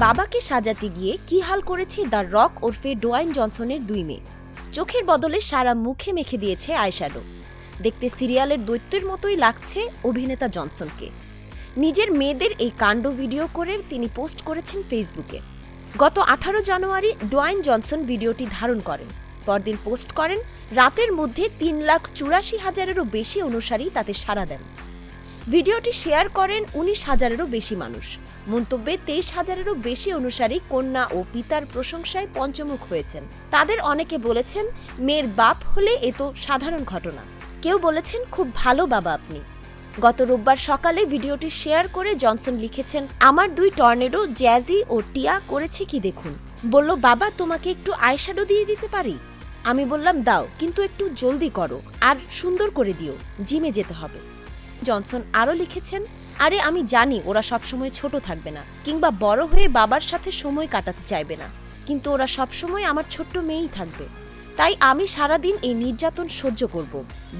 বাবাকে সাজাতে গিয়ে কি হাল করেছে দ্য রক ওরফে ডোয়াইন জনসনের 2 মেয়ে। চোখের বদলে সারা মুখে মেখে দিয়েছে আইশ্যাডো। দেখতে সিরিয়ালের দৈত্যের মতোই লাগছে অভিনেতা জনসনকে। নিজের মেয়েদের এই কাণ্ড ভিডিও করে তিনি পোস্ট করেছেন ফেসবুকে। গত 18 জানুয়ারি ডোয়াইন জনসন ভিডিওটি ধারণ করেন। পরদিন পোস্ট করেন। রাতের মধ্যে 3,84,000-এরও বেশি অনুসারী তাতে সাড়া দেন। ভিডিওটি শেয়ার করেন 19,000-এরও বেশি মানুষ। মন্তব্যে 23,000-এরও বেশি অনুসারী কন্যা ও পিতার প্রশংসায় পঞ্চমুখ হয়েছেন। তাদের অনেকে বলেছেন, মেয়ের বাপ হলে এ তো সাধারণ ঘটনা। কেউ বলেছেন, খুব ভালো বাবা আপনি। গত রোববার সকালে ভিডিওটি শেয়ার করে জনসন লিখেছেন, আমার 2 টর্নেডো জ্যাজি ও টিয়া করেছে কি দেখুন। বলল, বাবা তোমাকে একটু আইশ্যাডো দিয়ে দিতে পারি? আমি বললাম, দাও, কিন্তু একটু জলদি করো আর সুন্দর করে দিও, জিমে যেতে হবে। জনসন আরও লিখেছেন, আরে আমি জানি ওরা সবসময় ছোট থাকবে না কিংবা বড় হয়ে বাবার সাথে সময় কাটাতে চাইবে না, কিন্তু ওরা সবসময় আমার ছোট্ট মেয়েই থাকবে। তাই আমি সারাদিন এই নির্যাতন সহ্য করব,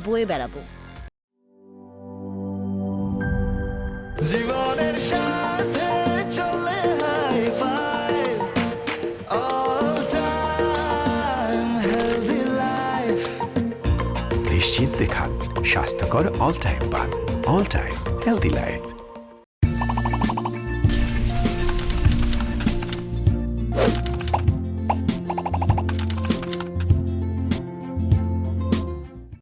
বয়ে বেড়াবো। জীবনের সাথে চলে high five all time healthy life. নিশ্চিন্তে খান স্বাস্থ্যকর অল টাইম পান। All time healthy life.